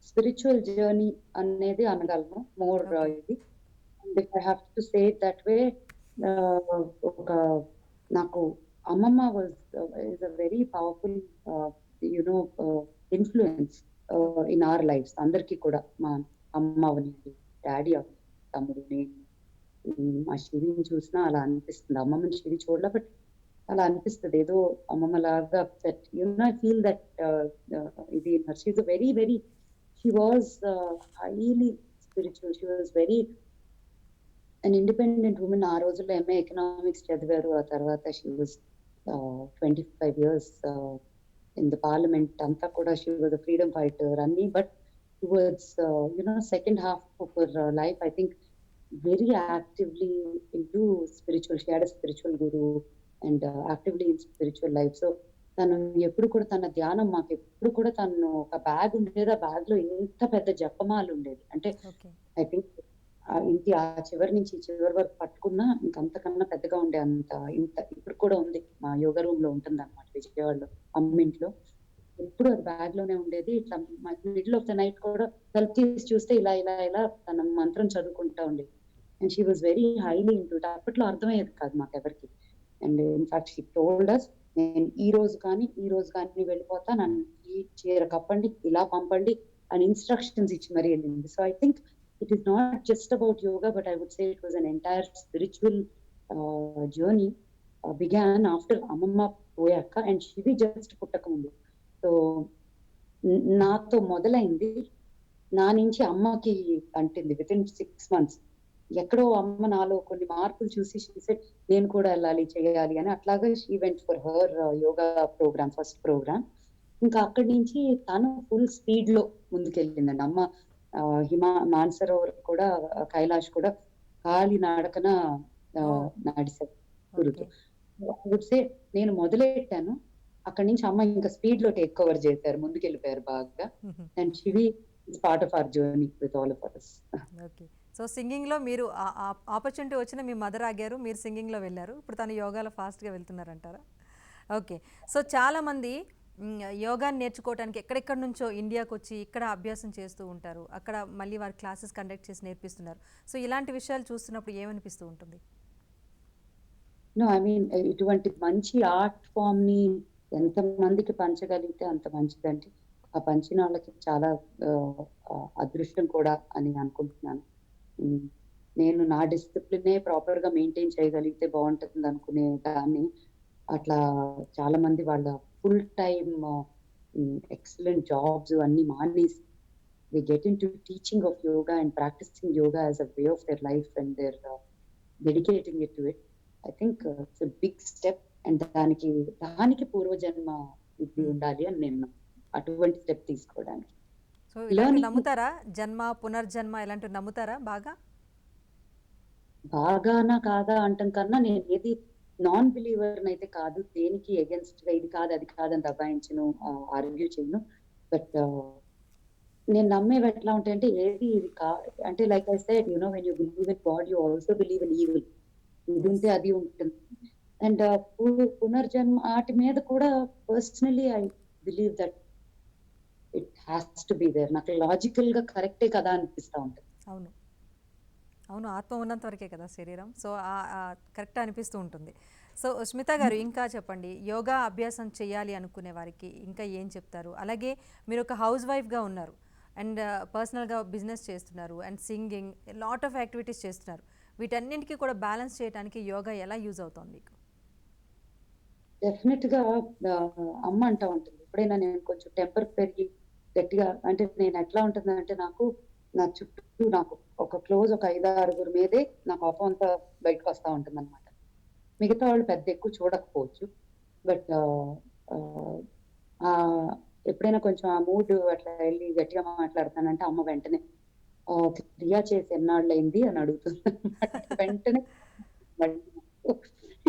spiritual journey అనేది అనగలను. More okay. ఇది. And if I have to say it that way, ఒక నాకు అమ్మమ్మ is a very powerful you know influence in our lives అందరికీ కూడా. మా అమ్మ అవనియండి, డ్యాడీ అవనియండి, తమ్ముడు, నేను. మా శివిని చూసినా అలా అనిపిస్తుంది. అమ్మమ్మని శివి చూడలే బట్ అలా అనిపిస్తది. ఏదో అమ్మమ్మలాగా దట్ ఐ ఫీల్ దట్ ఇది she is very very she was highly spiritual. She was very an independent woman. ఆ రోజుల్లో ఎంఏ ఎకనామిక్స్ చదివారు. ఆ తర్వాత she was 25 years in the parliament. అంతా కూడా she was a freedom fighter అన్నీ. But towards second half of her life I think very actively into spiritual. She had a spiritual guru and actively in spiritual life. So తను ఎప్పుడు కూడా తన ధ్యానం మాకెప్పుడు కూడా తను ఒక బ్యాగ్ ఉండేది. ఆ బ్యాగ్‌లో ఇంత పెద్ద జపమాల ఉండేది. అంటే ఓకే. ఐ థింక్ ఇంటి ఆ చివరి నుంచి ఈ చివరి వరకు పట్టుకున్నా ఇంక అంతకన్నా పెద్దగా ఉండే అంత ఇంత ఇప్పుడు కూడా ఉంది. మా యోగా రూమ్‌లో ఉంటుందన్నమాట విజయవాడలో హ్మ్. అమ్మింట్లో. ఎప్పుడు అది బ్యాగ్‌లోనే ఉండేది. ఇట్లా మిడిల్ ఆఫ్ ద నైట్ కూడా తలుపు తీసి చూస్తే ఇలా ఇలా ఇలా తన మంత్రం చదువుకుంటా ఉండేది. And she was very highly into it. అప్పట్లో అర్థమయ్యేది కాదు మాకెవరికీ. And in fact she told us, నేను ఈ రోజు కానీ వెళ్ళిపోతా. నన్ను ఈ చీర కప్పండి, ఇలా పంపండి అని ఇన్‌స్ట్రక్షన్స్ ఇచ్చి మరి ఎళ్ళింది. So I think it is not just about yoga but I would say it was an entire spiritual journey began after అమ్మమ్మ పోయాక అండ్ శివి జస్ట్ పుట్టకముందు. సో నాతో మొదలైంది. నా నుంచి అమ్మకి అంటింది వితిన్ 6 మంత్స్. ఎక్కడో అమ్మ నాలో కొన్ని మార్పులు చూసి షీ సెడ్ నేను కూడా ఎళ్ళాలి, చేయాలి అని. అట్లాగా she went for her yoga programme, first programme. ఇంకా అక్కడి నుంచి తను ఫుల్ స్పీడ్‌లో ముందుకెళ్ళిందండి. అమ్మ మానసరోవర్ కూడా, కైలాష్ కూడా కాలి నడకన ఓహ్! నడిసారు ఓకే. గురుతో. ఐ వుడ్ సే నేను మొదలెట్టాను. అక్కడి నుంచి అమ్మ ఇంకా స్పీడ్‌లో టేక్ ఓవర్ చేశారు. ముందుకెళ్ళిపోయారు బాగా. హుహు. And Shivi is part of our journey with all of us. Okay. So సింగింగ్‌లో మీరు ఆపర్చునిటీ వచ్చిన మీ మదర్ ఆగారు. మీరు సింగింగ్‌లో వెళ్లారు. ఇప్పుడు తను యోగాలో ఫాస్ట్‌గా వెళ్తున్నారంటారా? ఓకే. సో చాలామంది యోగాని నేర్చుకోవడానికి ఎక్కడెక్కడి నుంచో ఇండియాకొచ్చి ఇక్కడ అభ్యాసం చేస్తూ ఉంటారు. అక్కడ మళ్ళీ వారు క్లాసెస్ కండక్ట్ చేసి నేర్పిస్తున్నారు. సో ఇలాంటి విషయాలు చూస్తున్నప్పుడు ఏమనిపిస్తూ ఉంటుంది? నో ఐ మీన్ ఇటువంటి మంచి ఆర్ట్ ఫార్మ్‌ని ఎంతమందికి పంచగలిగితే అంత మంచిదండి. ఆ పంచిన వాళ్ళకి చాలా అదృష్టం కూడా అని అనుకుంటున్నాను. హ్మ్. నేను నా డిసిప్లినే ప్రాపర్‌గా మెయింటైన్ చేయగలిగితే బావుంటుందనుకునే దాన్ని. అట్లా చాలా మంది వాళ్ళ ఫుల్ టైమ్ ఎక్సలెంట్ జాబ్స్ అన్ని మానేసి they get into teaching of yoga and practicing yoga as a way of their life, and they're dedicating it to it. I think it's a big step, and దానికి పూర్వజన్మ ఇది ఉమ్. ఉండాలి అని నేను అటువంటి step తీసుకోవడానికి. సో ఇలాంటివి లెర్నింగ్ నమ్ముతారా? జన్మ పునర్జన్మ ఇలాంటివి నమ్ముతారా బాగా? బాగానా కాదా అంటం కన్నా నేను ఏది నాన్ బిలీవర్ అయితే కాదు. దేనికి అగేన్స్ట్ గా ఇది కాదు అది కాదని దబాయించను, ఆర్గ్యూ చేయను. బట్ నేను నమ్మేవి ఎట్లా ఉంటాయంటే ఏది ఇది అంటే like I said when you believe in God you also believe in evil. ఇది ఎస్. ఉంటే అది ఉంటుంది. అండ్ పునర్జన్మ వాటి మీద కూడా personally I believe that it has to be there. నాకు లాజికల్ గా కరెక్టే కదా అనిపిస్తా ఉంటుంది. అవును, అవును, ఆత్మ ఉన్నంత వరకే కదా శరీరం. సో కరెక్ట్ అనిపిస్తూ ఉంటుంది. సో స్మిత గారు ఇంకా చెప్పండి, యోగా అభ్యాసం చేయాలి అనుకునే వారికి ఇంకా ఏం చెప్తారు? అలాగే మీరు ఒక హౌస్ వైఫ్గా ఉన్నారు అండ్ పర్సనల్గా బిజినెస్ చేస్తున్నారు and singing, lot of activities చేస్తున్నారు. వీటన్నింటికి కూడా బ్యాలెన్స్ చేయడానికి యోగా ఎలా యూజ్ అవుతుంది మీకు? డెఫినెట్ గా అమ్మ అంటా ఉంటుంది ఎప్పుడైనా నేను కొంచెం టెంపర్ పెరిగి గట్టిగా అంటే నేను ఎట్లా ఉంటుందంటే నా చుట్టూ నాకు ఒక క్లోజ్ ఒక 5-6 మీదే నా కోపం అంతా బయటకు వస్తా ఉంటుంది అనమాట. మిగతా వాళ్ళు పెద్ద ఎక్కువ చూడకపోవచ్చు. బట్ ఎప్పుడైనా కొంచెం ఆ మూడ్ అట్లా వెళ్ళి గట్టిగా మాట్లాడతానంటే అమ్మ వెంటనే క్రియా చేసి ఎన్నాళ్ళైంది అని అడుగుతుంది అనమాట. వెంటనే మళ్ళీ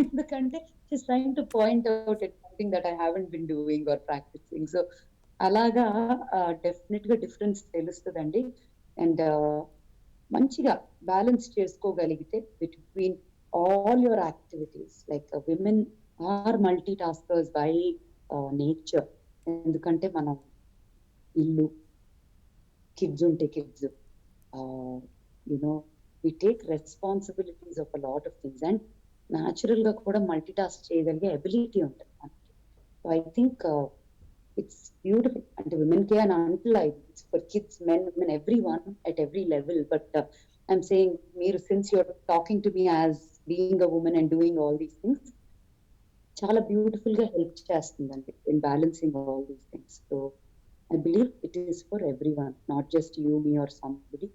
ఎందుకంటే she's trying to point out it something that I haven't been doing or practising. So అలాగా డెఫినెట్ గా డిఫరెన్స్ తెలుస్తుందండి. అండ్ మంచిగా బ్యాలెన్స్ చేసుకోగలిగితే between all your activities. Like women are multi taskers by nature. ఎందుకంటే మనం ఇల్లు, కిడ్స్ ఉంటే kids, you know we take responsibilities of a lot of things and natural గా కూడా మల్టీ టాస్క్ చేయగలిగే అబిలిటీ ఉంటుంది మనకి. So I think it's beautiful. And women can until it's for kids, men, women, everyone at every level. But I'm saying, Meer, since you're talking to me as being a woman and doing all these things, chala beautiful ga help chestundandi in balancing all these things. So I believe it is for everyone, not just you, me, or somebody,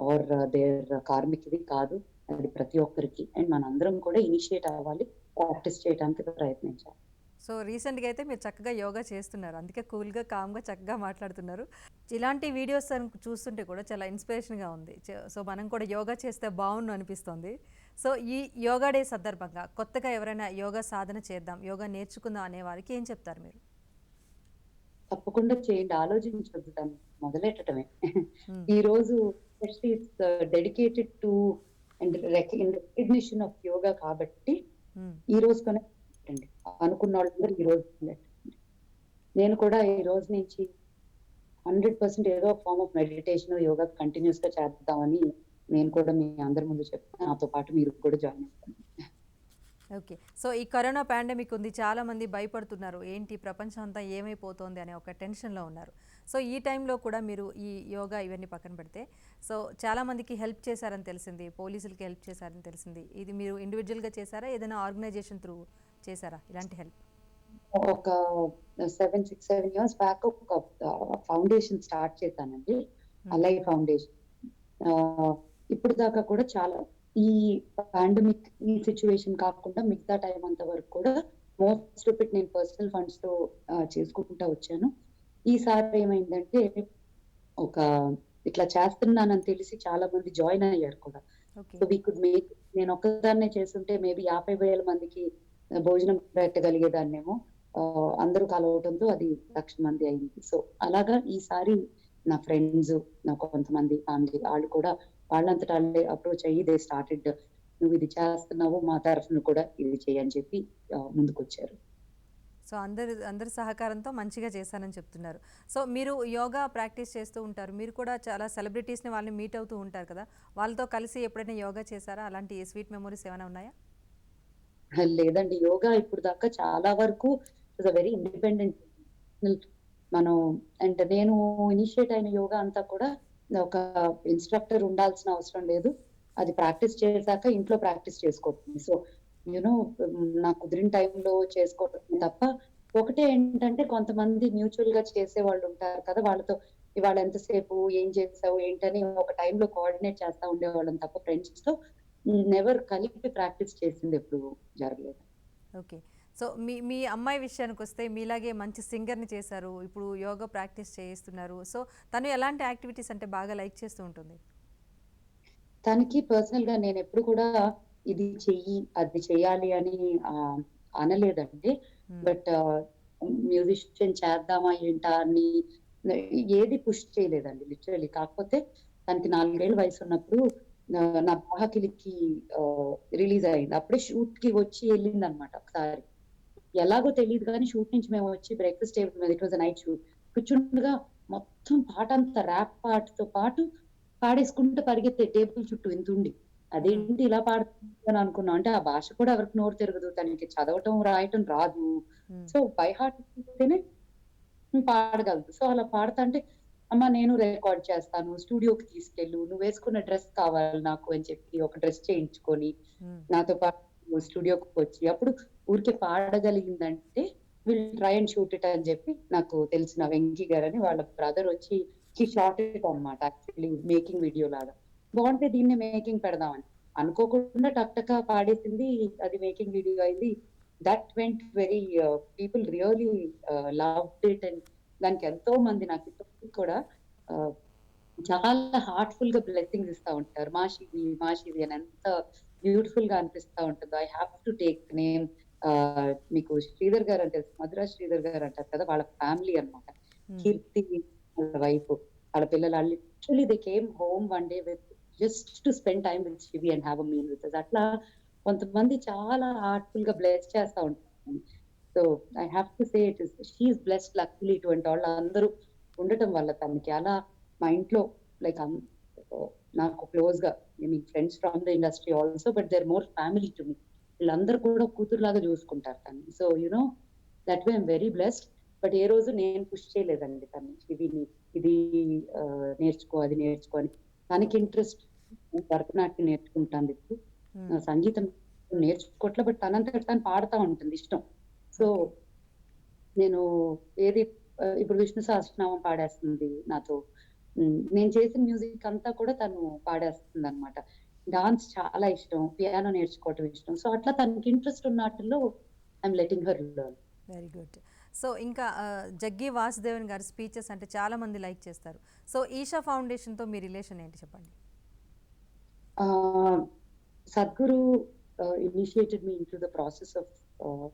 or their karmic ఇది కాదు, అది ప్రతి ఒక్కరికి. And మనందరం కూడా initiate అవ్వాలి, practice చేయడానికి ప్రయత్నించాలి. సో రీసెంట్గా అయితే మీరు చక్కగా యోగా చేస్తున్నారు, అందుకే కూల్గా కామ్గా చక్కగా మాట్లాడుతున్నారు. ఇలాంటి వీడియోస్ చూస్తుంటే కూడా చాలా ఇన్స్పిరేషన్గా ఉంది. సో మనం కూడా యోగా చేస్తే బాగుండు అనిపిస్తుంది. సో ఈ యోగా డే సందర్భంగా కొత్తగా ఎవరైనా యోగా సాధన చేద్దాం, యోగా నేర్చుకుందాం అనే వారికి ఏం చెప్తారు మీరు? తప్పకుండా చేయండి, ఆలోచించొద్దు, దాన్ని మొదలెట్టడమే. ఈ రోజు dedicated to and recognition of yoga కాబట్టి ఈ రోజు కనెక్ట్ అనుకున్న వాళ్ళందరూ ఈ రోజు నేను కూడా ఈ రోజు నుంచి 100% ఏదో form of meditation, yoga continuous గా చేద్దామని నేను కూడా మీ అందరి ముందు చెప్తాను. నాతో పాటు మీరు కూడా జాయిన్ అవుతాను. ఓకే. సో ఈ కరోనా పాండమిక్ ఉంది, చాలామంది భయపడుతున్నారు, ఏంటి ప్రపంచం అంతా ఏమైపోతుంది అనే ఒక టెన్షన్లో ఉన్నారు. సో ఈ టైంలో కూడా మీరు ఈ యోగా ఇవన్నీ పక్కన పెడితే సో చాలామందికి హెల్ప్ చేశారని తెలిసింది, పోలీసులకి హెల్ప్ చేశారని తెలిసింది. ఇది మీరు ఇండివిజువల్గా చేశారా, ఏదైనా ఆర్గనైజేషన్ త్రూ చేశారా ఇలాంటి హెల్ప్? ఒక 7 years బ్యాక్ ఒక ఫౌండేషన్ స్టార్ట్ చేశానండి, అలై ఫౌండేషన్. ఇప్పుడు దాకా కూడా చాలా ఈ పాండమిక్ ఈ సిచ్యువేషన్ కాకుండా మిగతా టైం అంత వరకు కూడా మోస్ట్ ఆఫ్ ఇట్ నేను పర్సనల్ ఫండ్స్ తో చేసుకుంటా వచ్చాను. ఈసారి ఏమైందంటే ఒక ఇట్లా చేస్తున్నానని తెలిసి చాలా మంది జాయిన్ అయ్యారు కూడా. సో వీ కుడ్ మేక్, నేను ఒక్కదాన్నే చేస్తుంటే మేబీ 50,000 మందికి భోజనం పెట్టగలిగేదాన్నేమో. అందరూ కలవటంతో అది 1,00,000 మంది అయింది. సో అలాగా ఈసారి నా ఫ్రెండ్స్, నా కొంతమంది ఫ్యామిలీ వాళ్ళు కూడా వాళ్ళంతటా వాళ్ళే అప్రోచ్ అయ్యి దే స్టార్టెడ్, నువ్వు ఇది చేస్తున్నావు మా తరఫున కూడా ఇది చేయని చెప్పి ముందుకొచ్చారు. సో అందరి సహకారంతో మంచిగా చేశానని చెప్తున్నారు. సో మీరు యోగా ప్రాక్టీస్ చేస్తూ ఉంటారు, మీరు కూడా చాలా సెలబ్రిటీస్ని వాళ్ళని మీట్ అవుతూ ఉంటారు కదా, వాళ్ళతో కలిసి ఎప్పుడైనా యోగా చేశారా? అలాంటి స్వీట్ మెమరీస్ ఏమైనా ఉన్నాయా? లేదండి, యోగా ఇప్పుడు దాకా చాలా వరకు వెరీ ఇండిపెండెంట్ మనం. అండ్ నేను ఇనిషియేట్ అయిన యోగా అంతా కూడా ఒక ఇన్స్ట్రక్టర్ ఉండాల్సిన అవసరం లేదు, అది ప్రాక్టీస్ చేశాక ఇంట్లో ప్రాక్టీస్ చేసుకోవచ్చు. సో యూనో నాకు కుదిరిన టైంలో చేసుకోవడం తప్ప, ఒకటే ఏంటంటే కొంతమంది మ్యూచువల్ గా చేసే వాళ్ళు ఉంటారు కదా! వాళ్ళతో ఇవాళ ఎంతసేపు ఏం చేసావు ఏంటని ఒక టైంలో కోఆర్డినేట్ చేస్తా ఉండేవాళ్ళం తప్ప ఫ్రెండ్స్ తో నెవర్ కలిపి ప్రాక్టీస్ చేసింది ఎప్పుడు జరగలేదు. ఓకే. సో, మీ మీ అమ్మాయి విషయానికొస్తే మీలాగే మంచి సింగర్‌ని చేశారు. ఇప్పుడు యోగా ప్రాక్టీస్ చేయిస్తున్నారు. సో, తను ఎలాంటి యాక్టివిటీస్ అంటే బాగా లైక్ చేస్తూ ఉంటుంది? తనకి పర్సనల్‌గా నేనెప్పుడు కూడా ఇది చెయ్యి, అది చెయ్యాలి అని ఆహ్, అనలేదండి. హ్మ్. బట్ మ్యూజిషియన్ చేద్దామా ఏంటా అని ఏది పుష్ చేయలేదండి లిటరల్లీ. కాకపోతే తనకి 4 ఏళ్ల వయసున్నప్పుడు నా 'బాహకిలికి' రిలీజ్ అయింది. అప్పుడే షూట్‌కి వచ్చి ఎళ్ళిందనమాట ఒకసారి. ఎలాగో తెలీదు గానీ షూట్ నుంచి మేము వచ్చి బ్రేక్‌ఫాస్ట్ టేబుల్ మీద it was a night shoot. కూర్చుండగా మొత్తం పాటంతా ర్యాప్ పాటతో పాటు పాడేసుకుంటూ పరిగెత్తే టేబుల్ చుట్టూ ఇంతుండి. హ్మ్. అదేంటి ఇలా పాడుతుంది అని అనుకున్నాం. అంటే ఆ భాష కూడా ఎవరికి నోరు తిరగదు. తనకి చదవటం, రాయటం రాదు. హ్మ్. సో, బై హార్ట్ ఉంటేనే పాడగలదు. సో, అలా పాడతాంటే, అమ్మ నేను రికార్డ్ చేస్తాను. స్టూడియోకి తీసుకెళ్ళు. నువ్వేసుకున్న డ్రెస్ కావాలి నాకు అని చెప్పి ఒక డ్రెస్ చేయించుకొని, హ్మ్. నాతో పాటు స్టూడియోకొచ్చి, అప్పుడు ఊరికే పాడగలిగిందంటే, will try and shoot it అని చెప్పి నాకు తెలిసిన వెంకీ గారని వాళ్ళ బ్రదర్ వచ్చి హి షాట్ ఇట్ అన్నమాట యాక్చువల్లీ మేకింగ్ వీడియో లాగా. బావుంటే దీన్నే మేకింగ్ పెడదామని. అనుకోకుండా టక్ టక పాడేసింది. అది మేకింగ్ వీడియో అయింది. That went very people really loved it and దానికి ఎంతో మంది నాకు ఇప్పటికి కూడా ఆహ్, చాలా హార్ట్‌ఫుల్‌గా బ్లెస్సింగ్స్ ఇస్తా ఉంటారు. మాషివి అని ఎంత బ్యూటిఫుల్‌గా అనిపిస్తా ఉంటుందో. I have to take name మీకు శ్రీధర్ గారని తెలుసు. మధురాజ్ శ్రీధర్ గారు అంటారు కదా! వాళ్ళ ఫ్యామిలీ అన్నమాట. హ్మ్. కీర్తి వాళ్ళ వైఫ్, వాళ్ళ పిల్లలు ఆళ్ళు literally they came home one day with just to spend time with Shivi and have a meal with us. అట్లా కొంతమంది చాలా హార్ట్‌ఫుల్‌గా బ్లెస్ చేస్తా ఉంటారు. So, I have to say it is she is blessed luckily ఇటువంటి వాళ్ళందరూ ఉండటం వల్ల తనకి. అలా మా ఇంట్లో లైక్ ఆహ్, నాకు క్లోజ్‌గా I mean friends from the industry also but they are more family to me. వీళ్ళందరూ కూడా కూతురులాగా చూసుకుంటారు తనని. So, that way I'm very blessed. But ఏ రోజు నేను పుష్ చేయలేదండి తనని. ఇది నేర్చుకో, అది నేర్చుకో అని. తనకి ఓకే. ఇంట్రెస్ట్ భరతనాట్యం నేర్చుకుంటాంది ఇప్పుడు. హ్మ్. సంగీతం నేర్చుకోవట్లే బట్ తనంతట తను పాడుతా ఉంటుంది ఇష్టం. So, okay. నేను ఏది ఇప్పుడు విష్ణు సహస్రనామం పాడేస్తుంది నాతో. నేను చేసిన మ్యూజిక్ అంతా కూడా తను పాడేస్తుందనమాట. డాన్స్ చాలా ఇష్టం. పియానో నేర్చుకోవటం ఇష్టం. సో, అట్లా తనకి ఇంట్రెస్ట్ ఉన్న ఆటిల్లో I'm letting her learn. Very good. So, ఇంకా 'జగ్గి వాసుదేవన్' గారి స్పీచెస్ అంటే చాలామంది లైక్ చేస్తారు. సో, ఈషా ఫౌండేషన్‌తో మీ రిలేషన్ ఏంటి చెప్పండి? Ah, Sadhguru initiated me into the process of ah,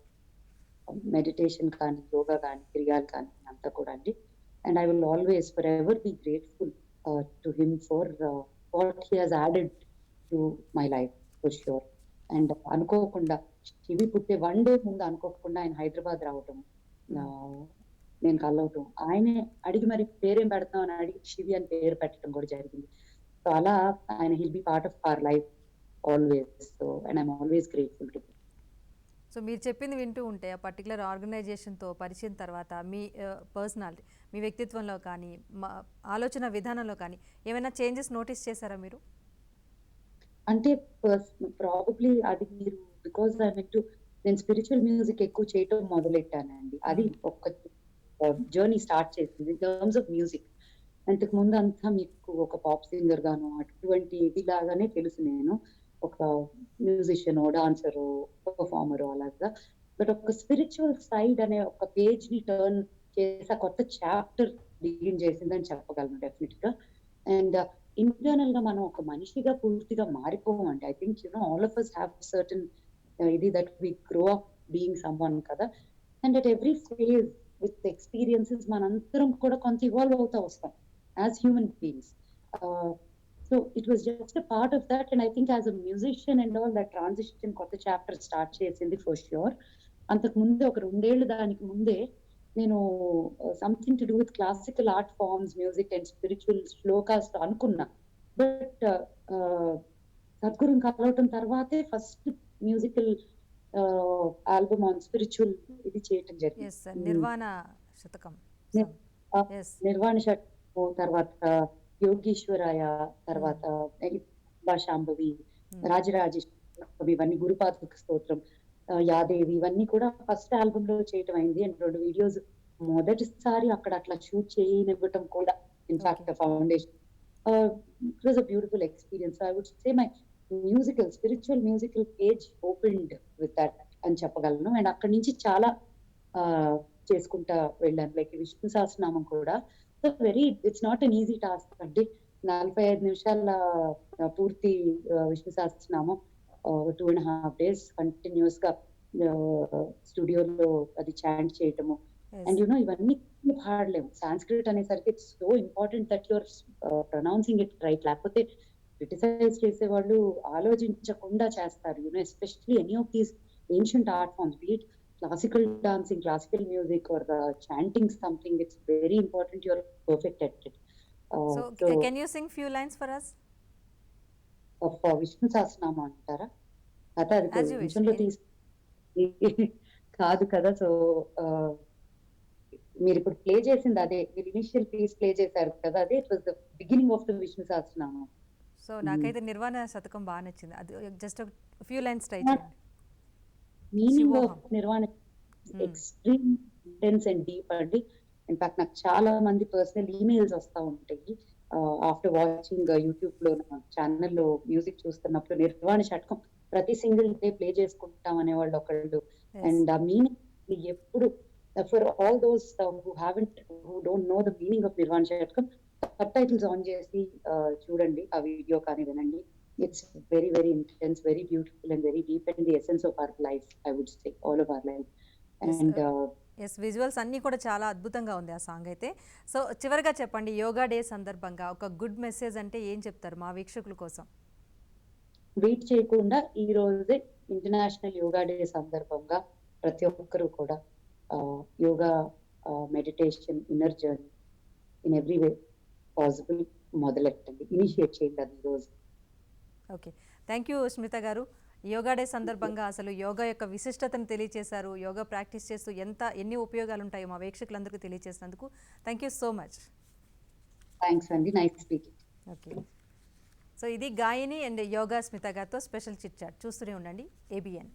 meditation కానీ, యోగా కానీ, క్రియాలు కానీ అంతా కూడా అండి. And I will always for ever be grateful to him for what he has added to my life for sure. And అనుకోకుండా శివి పుట్టే 1 day ముందు అనుకోకుండా ఆయన హైదరాబాద్ రావటం. హ్మ్. ఆహ్, నేను కలవటం. ఆయనే అడిగి మరి పేరేం పెడతాం అని అడిగి శివి అని పేరు పెట్టడం కూడా జరిగింది. సో, అలా ఆయన hill B part of our life always. So, and I'm always grateful to him. So, మీరు చెప్పింది వింటూ ఉంటే ఆ పర్టిక్యులర్ ఆర్గనైజేషన్‌తో పరిచయం తర్వాత మీ పర్సనాలిటీ, మీ వ్యక్తిత్వంలో కానీ, మా ఆలోచన విధానంలో కానీ ఏమైనా చేంజెస్ నోటీస్ చేశారా మీరు? అంటే ప్రాబబ్లీ అది మీరు బికాజ్ ఐ వెంట్ టు నేను స్పిరిచ్యువల్ మ్యూజిక్ ఎక్కువ చేయటం మొదలెట్టానండి. అది హ్మ్. ఒక జర్నీ స్టార్ట్ చేసింది ఇన్ టర్మ్స్ ఆఫ్ మ్యూజిక్. అంతకుముందు అంతా మీకు ఒక పాప్ సింగర్ గానో అటువంటి ఇది లాగానే తెలుసు నేను. ఒక మ్యూజిషియనో, డాన్సరో, పెర్ఫార్మరో అలాగా. బట్ ఒక స్పిరిచ్యువల్ సైడ్ అనే ఒక పేజ్‌ని టర్న్ చేసి ఆ కొత్త చాప్టర్ బిగిన్ చేసిందని చెప్పగలను డెఫినిట్‌గా. అండ్ ఇంటర్నల్‌గా మనం ఒక మనిషిగా పూర్తిగా మారిపోమండి. I think all of us have certain ఇది that we grow up being someone కదా! And at every phase with experiences మనందరం కూడా కొంత ఇవాల్వ్ అవుతా వస్తాం as human beings. Ah, so it was just a part of that and I think as a musician and all that transition కొత్త chapter start చేసింది for sure. అంతకు ముందే ఒక 2 ఏళ్ళు దానికి ముందే నేను something to do with classical art forms, music and spiritual shlokas అనుకున్నా. బట్ ఆహ్, సద్గురుని కలవటం తర్వాతే first musical album on spiritual ఇది చేయటం జరిగింది. యెస్. 'నిర్వాణ శతకం' ని సాంగ్. యెస్. నిర్వాణ షట్కము, తర్వాత యోగీశ్వరాయ, హ్మ్. తర్వాత శాంభవి, హ్మ్. రాజరాజేశ్వరి ఇవన్నీ గురుపాదక స్తోత్రం, యాదేవి ఇవన్నీ కూడా ఫస్ట్ ఆల్బమ్ లో చేయటం అయింది. అండ్ 2 వీడియోస్ మొదటిసారి అక్కడ అట్లా షూట్ చేయనివ్వటం కూడా okay. In fact foundation. It was a beautiful experience. I would say my spiritual musical page opened with that అని చెప్పగలను. అండ్ అక్కడి నుంచి చాలా చేసుకుంటా వెళ్ళాను. లైక్ విష్ణు సహస్రనామం కూడా it's not an easy task అండి. 45 నిమిషాల పూర్తి విష్ణు సహస్రనామం 2.5 డేస్ కంటిన్యూస్ గా స్టూడియోలో అది చాంట్ చేయటము. ఎస్. అండ్ ఇవన్నీ పాడలేము. సాంస్క్రిట్ అనేసరికి it's so important that your pronouncing it right. లేకపోతే క్రిటిసైజ్ చేసేవాళ్ళు ఆలోచించకుండా చేస్తారు. Especially any of these ancient art forms, be it classical dancing, classical music, or chanting something, it's very important you're perfect at it. So So, can you sing few lines for us? of Vishnu Sahasranamam అంటారా? అయితే అది as you wish. కొంచెంలో కాదు కదా. So మీరు ఇప్పుడు play చేసింది అదే, మీరు ఇనిషియల్ పీస్ ప్లే చేశారు కదా, అదే it was the beginning of the Vishnu Sahasranamam. So నాకైతే నిర్వాణ శతకం బాగా నచ్చింది. అది జస్ట్ ఫ్యూ లైన్స్ ట్రై చేయండి. Meaning of Shivoham. Nirvana extreme intense and deep అండి. ఇన్ఫాక్ట్ నాకు చాలా మంది పర్సనల్ ఈమెయిల్స్ వస్తా ఉంటాయి ఆఫ్టర్ వాచింగ్ యూట్యూబ్ లో ఛానల్లో మ్యూజిక్ చూస్తున్నప్పుడు నిర్వాణ షట్కం ప్రతి సింగిల్ డే ప్లే చేసుకుంటాం అనేవాళ్ళు ఒకళ్ళు. ఎస్. అండ్ ఆ మీనింగ్ ఎప్పుడు for all those who don't know the meaning of Nirvana Shatakam, subtitles on చేసి చూడండి, ఆ వీడియో కానీ వినండి. It's very, very intense, very beautiful, and very deep in the essence of our life, I would say, all of our life. Yes. And yes, visuals అన్నీ కూడా చాలా అద్భుతంగా ఉంది ఆ సాంగ్ అయితే. సో చివరిగా చెప్పండి, యోగా డే సందర్భంగా ఒక గుడ్ మెసేజ్ అంటే ఏం చెప్తారు మా వీక్షకుల కోసం? వెయిట్ చేయకుండా ఈ రోజే ఇంటర్నేషనల్ యోగా డే సందర్భంగా ప్రతి ఒక్కరూ కూడా yoga, meditation, inner journey in every way possible మొదలెట్టండి, ఇనిషియేట్ చేయండి అది ఈ రోజు. ఓకే, థ్యాంక్ యూ స్మిత గారు. యోగా డే సందర్భంగా అసలు యోగా యొక్క విశిష్టతను తెలియచేశారు. యోగా ప్రాక్టీస్ చేస్తూ ఎన్ని ఉపయోగాలు ఉంటాయో మా వీక్షకులందరికీ తెలియచేసినందుకు thank you so much. Thanks అండి, నైస్ స్పీకింగ్. ఓకే, సో ఇది గాయని అండ్ యోగా స్మిత గారితో స్పెషల్ చిట్ చాట్. చూస్తూనే ఉండండి ABN.